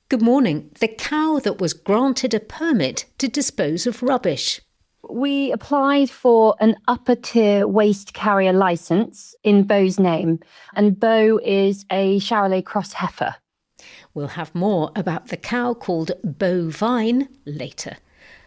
Good morning. The cow that was granted a permit to dispose of rubbish. We applied for an upper tier waste carrier licence in Beau's name, and Beau is a Charolais cross heifer. We'll have more about the cow called bovine later.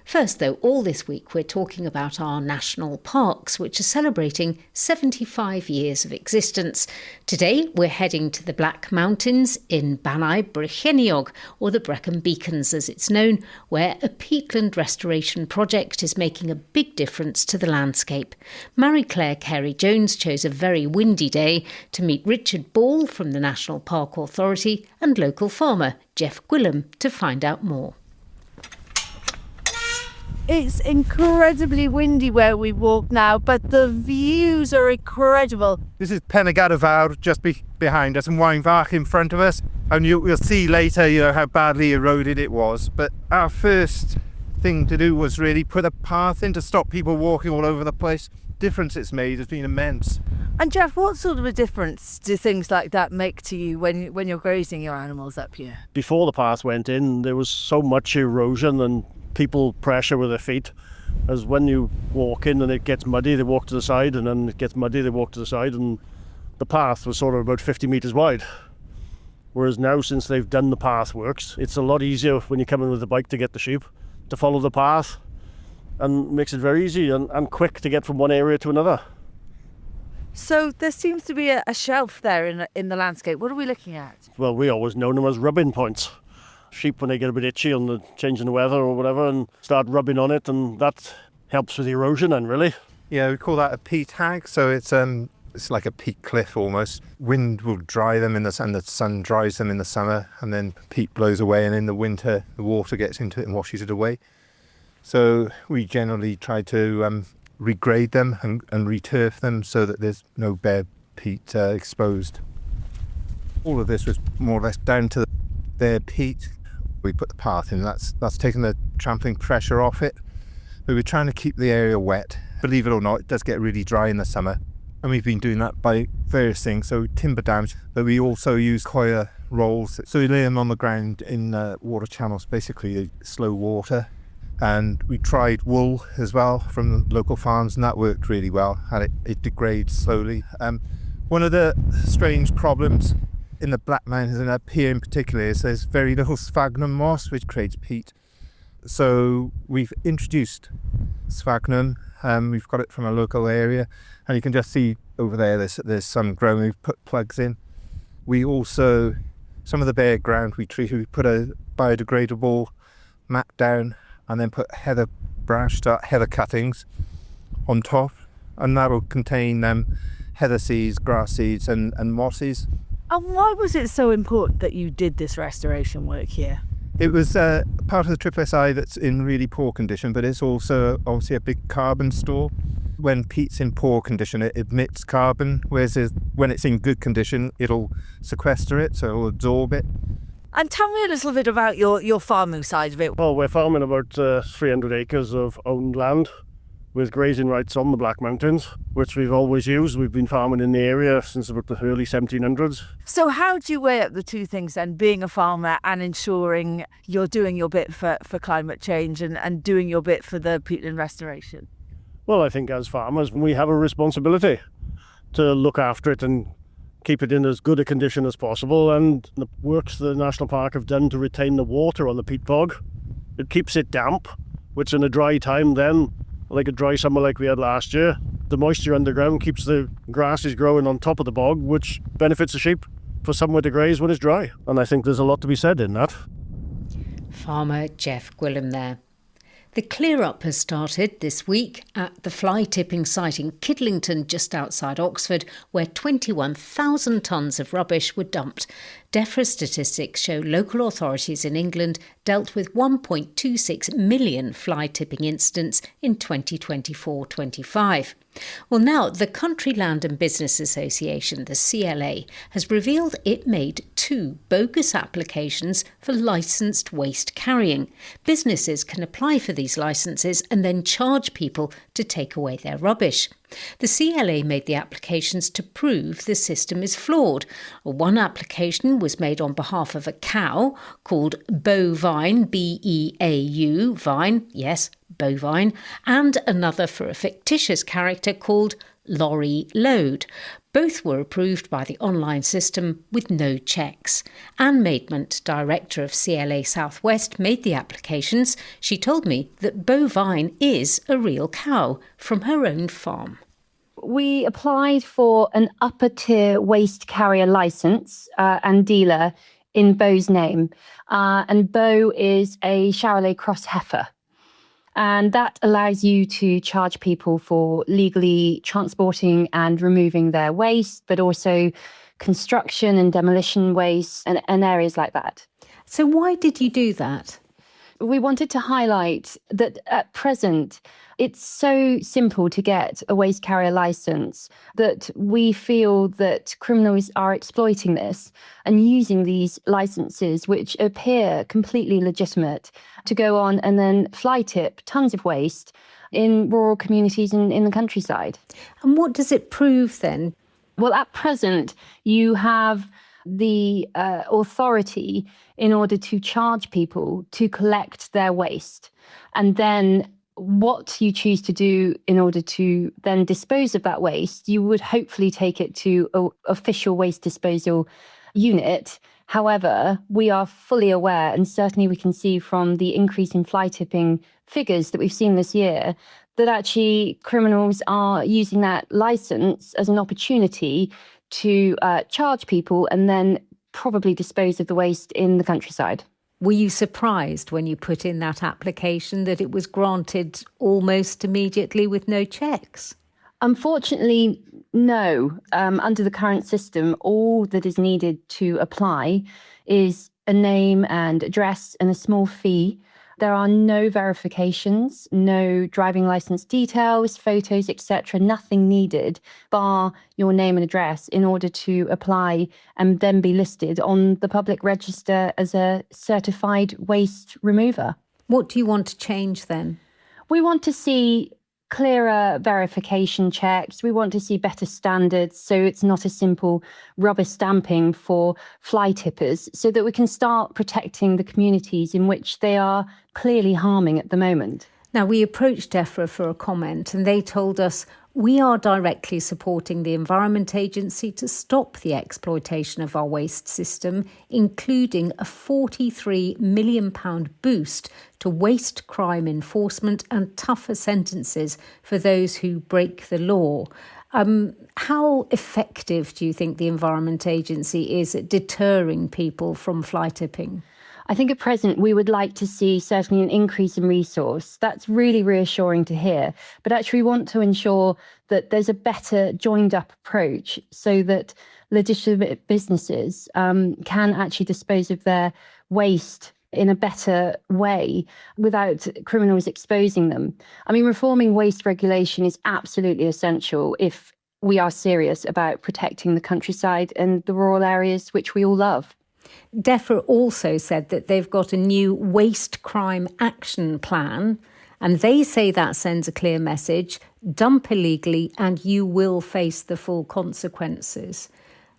First, though, all this week we're talking about our national parks, which are celebrating 75 years of existence. Today we're heading to the Black Mountains in Bannau Bryceiniog, or the Brecon Beacons as it's known, where a peatland restoration project is making a big difference to the landscape. Marie-Claire Carey-Jones chose a very windy day to meet Richard Ball from the National Park Authority and local farmer Jeff Gwilym to find out more. It's incredibly windy where we walk now, but the views are incredible. This is Pennegadavawr just behind us and Weinbach in front of us. And you'll see later, how badly eroded it was. But our first thing to do was really put a path in to stop people walking all over the place. The difference it's made has been immense. And Jeff, what sort of a difference do things like that make to you when you're grazing your animals up here? Before the path went in, there was so much erosion and people pressure with their feet, as when you walk in and it gets muddy, they walk to the side, and then it gets muddy, they walk to the side, and the path was sort of about 50 metres wide. Whereas now, since they've done the path works, it's a lot easier when you come in with the bike to get the sheep, to follow the path, and makes it very easy and quick to get from one area to another. So there seems to be a shelf there in the landscape. What are we looking at? Well, we always know them as rubbing points. Sheep, when they get a bit itchy on the changing the weather or whatever, and start rubbing on it, and that helps with the erosion and really. Yeah, we call that a peat hag, so it's like a peat cliff almost. Wind will dry them in the sun, the sun dries them in the summer, and then peat blows away, and in the winter the water gets into it and washes it away. So we generally try to regrade them and returf them so that there's no bare peat exposed. All of this was more or less down to their peat. We put the path in, that's taken the trampling pressure off it. But we're trying to keep the area wet. Believe it or not, it does get really dry in the summer. And we've been doing that by various things, so timber dams, but we also use coir rolls. So we lay them on the ground in water channels, basically slow water. And we tried wool as well from the local farms, and that worked really well, and it degrades slowly. One of the strange problems in the Black Mountains, and up here in particular, is there's very little sphagnum moss, which creates peat. So we've introduced sphagnum. We've got it from a local area, and you can just see over there there's some growing. We've put plugs in. We also, some of the bare ground we treated, we put a biodegradable mat down and then put heather cuttings on top, and that will contain heather seeds, grass seeds and mosses. And why was it so important that you did this restoration work here? It was part of the SSSI that's in really poor condition, but it's also obviously a big carbon store. When peat's in poor condition, it emits carbon, whereas when it's in good condition, it'll sequester it, so it'll absorb it. And tell me a little bit about your farming side of it. Well, we're farming about 300 acres of owned land with grazing rights on the Black Mountains, which we've always used. We've been farming in the area since about the early 1700s. So how do you weigh up the two things then, being a farmer and ensuring you're doing your bit for climate change and doing your bit for the peatland restoration? Well, I think as farmers, we have a responsibility to look after it and keep it in as good a condition as possible. And the works the National Park have done to retain the water on the peat bog, it keeps it damp, which in a dry time then, like a dry summer like we had last year, the moisture underground keeps the grasses growing on top of the bog, which benefits the sheep for somewhere to graze when it's dry. And I think there's a lot to be said in that. Farmer Jeff Gwilym there. The clear-up has started this week at the fly tipping site in Kidlington, just outside Oxford, where 21,000 tonnes of rubbish were dumped. DEFRA statistics show local authorities in England dealt with 1.26 million fly tipping incidents in 2024-25. Well, now the Country Land and Business Association, the CLA, has revealed it made 2 bogus applications for licensed waste carrying. Businesses can apply for these licenses and then charge people to take away their rubbish. The CLA made the applications to prove the system is flawed. One application was made on behalf of a cow called Bovine, B-E-A-U, vine, yes, bovine, and another for a fictitious character called Lorry Load. Both were approved by the online system with no checks. Anne Maidment, director of CLA Southwest, made the applications. She told me that Bovine is a real cow from her own farm. We applied for an upper tier waste carrier licence and dealer in Beau's name. And Beau is a Charolais cross heifer. And that allows you to charge people for legally transporting and removing their waste, but also construction and demolition waste and areas like that. So why did you do that? We wanted to highlight that at present, it's so simple to get a waste carrier licence that we feel that criminals are exploiting this and using these licences, which appear completely legitimate, to go on and then fly tip tons of waste in rural communities and in the countryside. And what does it prove then? Well, at present, you have the authority in order to charge people to collect their waste. And then what you choose to do in order to then dispose of that waste, you would hopefully take it to an official waste disposal unit. However, we are fully aware, and certainly we can see from the increase in fly tipping figures that we've seen this year, that actually criminals are using that licence as an opportunity to charge people and then probably dispose of the waste in the countryside. Were you surprised when you put in that application that it was granted almost immediately with no checks? Unfortunately, no. Under the current system, all that is needed to apply is a name and address and a small fee. There are no verifications, no driving licence details, photos, etc. Nothing needed, bar your name and address in order to apply and then be listed on the public register as a certified waste remover. What do you want to change then? We want to see clearer verification checks. We want to see better standards so it's not a simple rubber stamping for fly tippers, so that we can start protecting the communities in which they are clearly harming at the moment. Now, we approached DEFRA for a comment and they told us, we are directly supporting the Environment Agency to stop the exploitation of our waste system, including a £43 million boost to waste crime enforcement and tougher sentences for those who break the law. How effective do you think the Environment Agency is at deterring people from fly tipping? I think at present we would like to see certainly an increase in resource. That's really reassuring to hear. But actually we want to ensure that there's a better joined up approach so that legitimate businesses can actually dispose of their waste in a better way without criminals exposing them. I mean, reforming waste regulation is absolutely essential if we are serious about protecting the countryside and the rural areas which we all love. DEFRA also said that they've got a new waste crime action plan, and they say that sends a clear message: dump illegally and you will face the full consequences.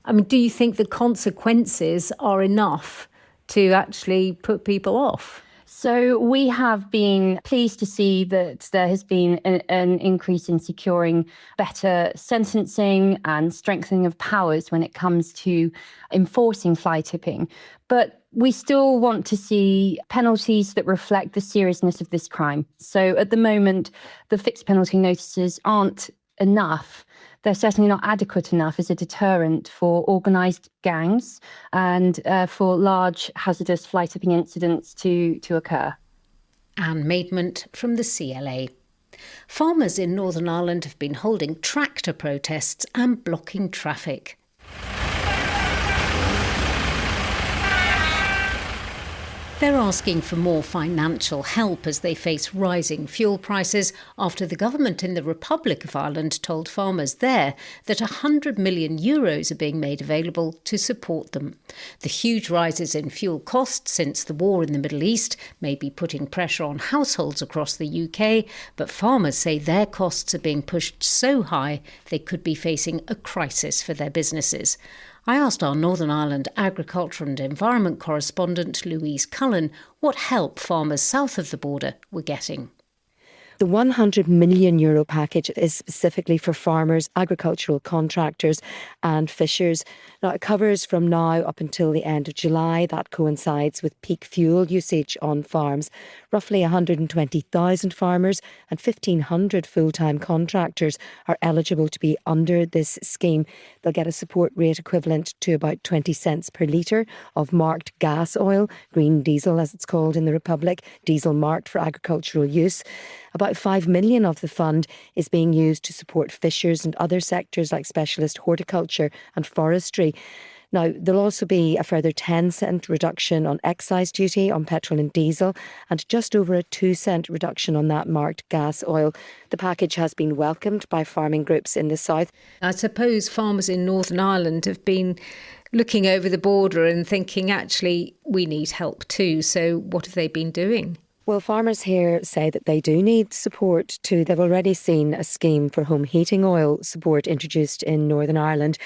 I mean, do you think the consequences are enough to actually put people off? So we have been pleased to see that there has been an increase in securing better sentencing and strengthening of powers when it comes to enforcing fly tipping. But we still want to see penalties that reflect the seriousness of this crime. So at the moment, the fixed penalty notices aren't enough. They're certainly not adequate enough as a deterrent for organised gangs and for large hazardous fly tipping incidents to occur. Anne Maidment from the CLA. Farmers in Northern Ireland have been holding tractor protests and blocking traffic. They're asking for more financial help as they face rising fuel prices after the government in the Republic of Ireland told farmers there that €100 million are being made available to support them. The huge rises in fuel costs since the war in the Middle East may be putting pressure on households across the UK, but farmers say their costs are being pushed so high they could be facing a crisis for their businesses. I asked our Northern Ireland agriculture and environment correspondent Louise Cullen what help farmers south of the border were getting. The €100 million package is specifically for farmers, agricultural contractors and fishers. Now, it covers from now up until the end of July. That coincides with peak fuel usage on farms. Roughly 120,000 farmers and 1,500 full-time contractors are eligible to be under this scheme. They'll get a support rate equivalent to about 20 cents per litre of marked gas oil, green diesel as it's called in the Republic, diesel marked for agricultural use. About 5 million of the fund is being used to support fishers and other sectors like specialist horticulture and forestry. Now, there'll also be a further 10-cent reduction on excise duty on petrol and diesel and just over a 2-cent reduction on that marked gas oil. The package has been welcomed by farming groups in the south. I suppose farmers in Northern Ireland have been looking over the border and thinking, actually, we need help too. So what have they been doing? Well, farmers here say that they do need support too. They've already seen a scheme for home heating oil support introduced in Northern Ireland.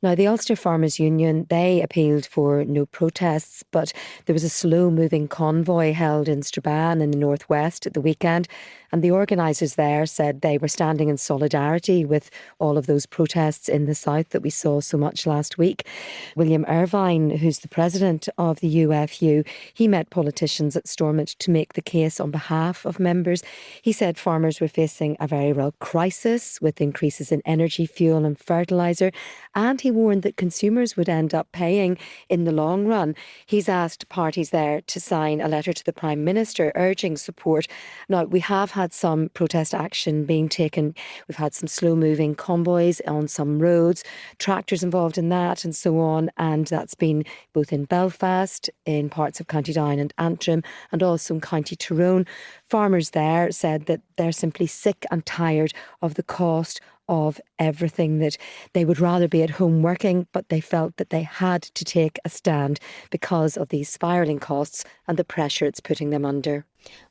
Now, the Ulster Farmers Union, they appealed for no protests, but there was a slow-moving convoy held in Strabane in the northwest at the weekend, and the organisers there said they were standing in solidarity with all of those protests in the south that we saw so much last week. William Irvine, who's the president of the UFU, he met politicians at Stormont to make the case on behalf of members. He said farmers were facing a very real crisis with increases in energy, fuel and fertiliser, and he warned that consumers would end up paying in the long run. He's asked parties there to sign a letter to the Prime Minister urging support. Now, we have had some protest action being taken. We've had some slow-moving convoys on some roads, tractors involved in that and so on, and that's been both in Belfast, in parts of County Down and Antrim, and also in County Tyrone. Farmers there said that they're simply sick and tired of the cost of everything, that they would rather be at home working, but they felt that they had to take a stand because of these spiralling costs and the pressure it's putting them under.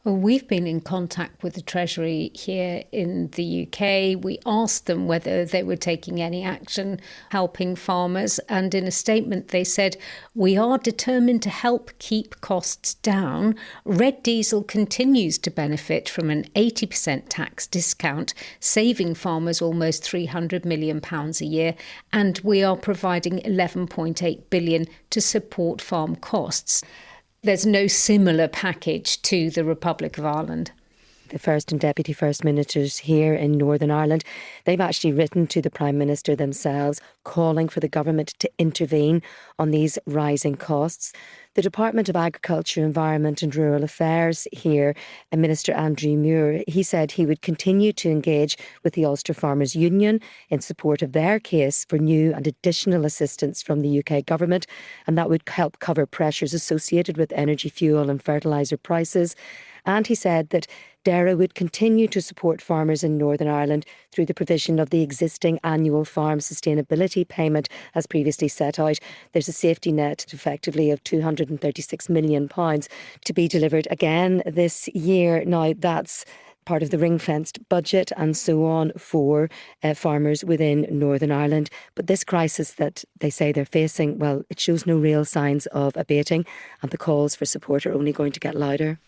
Well, we've been in contact with the Treasury here in the UK. We asked them whether they were taking any action helping farmers, and in a statement they said, "We are determined to help keep costs down. Red diesel continues to benefit from an 80% tax discount, saving farmers almost £300 million a year, and we are providing £11.8 billion to support farm costs." There's no similar package to the Republic of Ireland. The First and Deputy First Ministers here in Northern Ireland, they've actually written to the Prime Minister themselves calling for the government to intervene on these rising costs. The Department of Agriculture, Environment and Rural Affairs here, Minister Andrew Muir, he said he would continue to engage with the Ulster Farmers Union in support of their case for new and additional assistance from the UK government, and that would help cover pressures associated with energy, fuel and fertiliser prices. And he said that DAERA would continue to support farmers in Northern Ireland through the provision of the existing annual farm sustainability payment as previously set out. There's a safety net effectively of £236 million to be delivered again this year. Now, that's part of the ring-fenced budget and so on for farmers within Northern Ireland. But this crisis that they say they're facing, well, it shows no real signs of abating, and the calls for support are only going to get louder.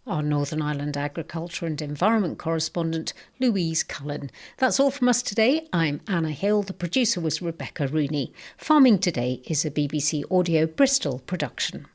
Our Northern Ireland agriculture and environment correspondent, Louise Cullen. That's all from us today. I'm Anna Hill. The producer was Rebecca Rooney. Farming Today is a BBC Audio Bristol production.